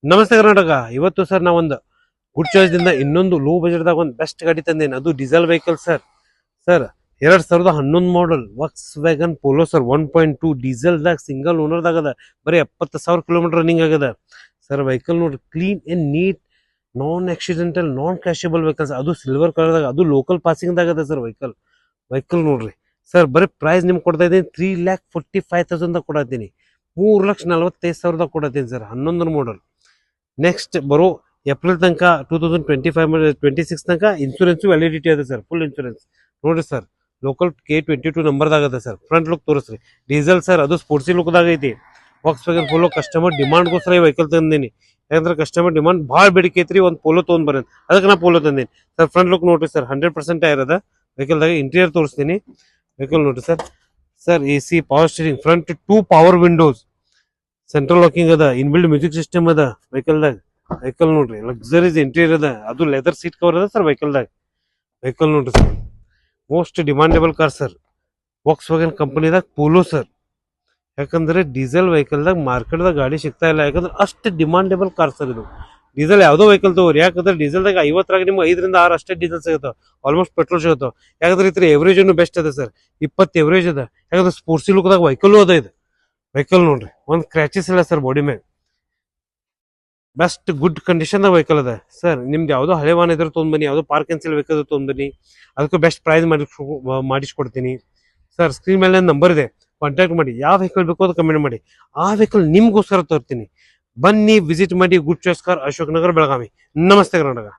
ನಮಸ್ತೆ ಕರ್ನಾಟಕ. ಇವತ್ತು ಸರ್ ನಾವೊಂದು ಗುಡ್ ಚಾಯ್ಸ್ ದಿಂದ ಇನ್ನೊಂದು ಲೋ ಬಜೆಟ್ ದಾಗ ಒಂದು ಬೆಸ್ಟ್ ಗಾಡಿ ತಂದೇನೆ. ಅದು diesel vehicle sir. Sir 2011 model Volkswagen Polo sir. 1.2 diesel ದಾಗ ಸಿಂಗಲ್ ಓನರ್ ದಾಗ ಅದ. ಬರೀ 70,000 ಕಿಲೋಮೀಟರ್ ರನ್ನಿಂಗ್ ಆಗದ ಸರ್. ವೆಹಿಕಲ್ ನೋಡ್ರಿ, clean and neat, non accidental, non crashable vehicles. ಅದು ಸಿಲ್ವರ್ ಕಲರ್ ದಾಗ, ಅದು ಲೋಕಲ್ ಪಾಸಿಂಗ್ ದಾಗ ಅದ ಸರ್. ವೆಹಿಕಲ್ ನೋಡ್ರಿ ಸರ್. ಬರೀ ಪ್ರೈಸ್ ನಿಮ್ಗೆ ಕೊಡ್ತಾ ಇದ್ದೀನಿ 3,45,000 ದಾಗ ಕೊಡತ್ತೀನಿ. 3,45,000 ಕೊಡತ್ತೀನಿ ಸರ್. 11 ಮಾಡಲ್. ನೆಕ್ಸ್ಟ್ ಬರೋ ಏಪ್ರಿಲ್ ತನಕ 2025-26 ತನಕ ಇನ್ಸೂರೆನ್ಸ್ ವ್ಯಾಲಿಡಿಟಿ ಅದ ಸರ್. ಫುಲ್ ಇನ್ಸೂರೆನ್ಸ್ ನೋಡ್ರಿ ಸರ್. ಲೋಕಲ್ K22 ನಂಬರ್ದಾಗ ಅದ ಸರ್. ಫ್ರಂಟ್ ಲುಕ್ ತೋರಿಸ್ರಿ. ಡೀಸೆಲ್ ಸರ್, ಅದು ಸ್ಪೋರ್ಟ್ಸಿ ಲುಕ್ದಾಗ ಐತಿ. ವಾಕ್ಸ್ ವ್ಯಾಗನ್ ಪೋಲೋ ಕಸ್ಟಮರ್ ಡಿಮಾಂಡ್ಗೋಸ್ಕರ ಈ ವೆಹಿಕಲ್ ತಂದೀನಿ. ಯಾಕಂದ್ರೆ ಕಸ್ಟಮರ್ ಡಿಮಾಂಡ್ ಭಾಳ ಬೇಡಿಕೆ ಐತ್ರಿ, ಒಂದು ಪೋಲೋ ತೊಗೊಂಡ್ ಬರೋದು, ಅದಕ್ಕೆ ನಾ ಪೋಲೋ ತಂದೀನಿ ಸರ್. ಫ್ರಂಟ್ ಲುಕ್ ನೋಡ್ರಿ ಸರ್, 100% ಟೈರ್ ಅದ ವೆಹಿಕಲ್ದಾಗ. ಇಂಟೀರಿಯರ್ ತೋರಿಸ್ತೀನಿ. ವೆಹಿಕಲ್ ನೋಡ್ರಿ sir. Sir AC, power steering, front 2 power Windows, central locking ಅದ, ಇನ್ಬಿಲ್ಡ್ ಮ್ಯೂಸಿಕ್ ಸಿಸ್ಟಮ್ ಅದ ವೆಹಿಕಲ್ದಾಗ. ವೆಹಿಕಲ್ ನೋಡ್ರಿ, ಲಕ್ಸರೀಸ್ ಇಂಟೀರಿಯರ್ ಅದ, ಅದು ಲೆದರ್ ಸೀಟ್ ಕವರ್ ಅದ ಸರ್ ವೆಹಿಕಲ್ದಾಗ. ವೆಹಿಕಲ್ ನೋಡ್ರಿ sir, most demandable car sir. Walks wagon ಕಂಪನಿದಾಗ ಪೋಲೋ ಸರ್. ಯಾಕಂದ್ರೆ ಡೀಸೆಲ್ ವೆಹಿಕಲ್ದಾಗ ಮಾರ್ಕೆಟ್ದಾಗ ಗಾಡಿ ಸಿಗ್ತಾ ಇಲ್ಲ. ಯಾಕಂದ್ರೆ ಅಷ್ಟು ಡಿಮಾಂಡೇಬಲ್ ಕಾರ್ ಸರ್ ಇದು. ಡೀಸೆಲ್ ಯಾವುದೋ ವೆಹಿಕಲ್ ತಗೋರಿ, ಯಾಕಂದ್ರೆ ಡೀಸೆಲ್ದಾಗ 50 ನಿಮ್ಗೆ 5 ರಿಂದ 6 ಅಷ್ಟೇ ಡೀಸೆಲ್ ಸಿಗುತ್ತಾವ. ಆಲ್ಮೋಸ್ಟ್ ಪೆಟ್ರೋಲ್ ಸಿಗುತ್ತಾವ. ಯಾಕಂದ್ರೆ ಇದ್ರ ಎವರೇಜ್ ಬೆಸ್ಟ್ ಅದ ಸರ್. 20 ಎವರೇಜ್ ಅದ. ಯಾಕಂದ್ರೆ ಸ್ಪೋರ್ಟ್ಸಿ ಲುಕ್ದಾಗ ವೆಹಿಕಲ್ ಅದ ಇದು. ವೆಹಿಕಲ್ ನೋಡ್ರಿ, ಒಂದು ಕ್ರ್ಯಾಚಸ್ ಇಲ್ಲ ಸರ್ ಬಾಡಿ ಮೇಲೆ. ಬೆಸ್ಟ್ ಗುಡ್ ಕಂಡೀಷನ್ ವೆಹಿಕಲ್ ಅದ ಸರ್. ನಿಮ್ದು ಯಾವುದೋ ಹಳೆ ವಾಹನ ಇದ್ರೆ ತೊಗೊಂಡ್ಬನ್ನಿ, ಯಾವುದೋ ಪಾರ್ಕ್ ಕ್ಯಾನ್ಸಲ್ ವೆಹಿಕಲ್ ತೊಗೊಂಡ್ಬನ್ನಿ, ಅದಕ್ಕೂ ಬೆಸ್ಟ್ ಪ್ರೈಸ್ ಮಾಡಿಸ್ಕೊಡ್ತೀನಿ ಸರ್. ಸ್ಕ್ರೀನ್ ಮೇಲೆ ನಂಬರ್ ಇದೆ, ಕಾಂಟ್ಯಾಕ್ಟ್ ಮಾಡಿ. ಯಾವ ವೆಹಿಕಲ್ ಬೇಕೋ ಅದು ಕಮೆಂಟ್ ಮಾಡಿ. ಆ ವೆಹಿಕಲ್ ನಿಮ್ಗೋಸ್ಕರ ತರ್ತೀನಿ. ಬನ್ನಿ, ವಿಸಿಟ್ ಮಾಡಿ. Good choice car, Ashok Nagar, Belagavi. ನಮಸ್ತೆ ಕರ್ನಾಟಕ.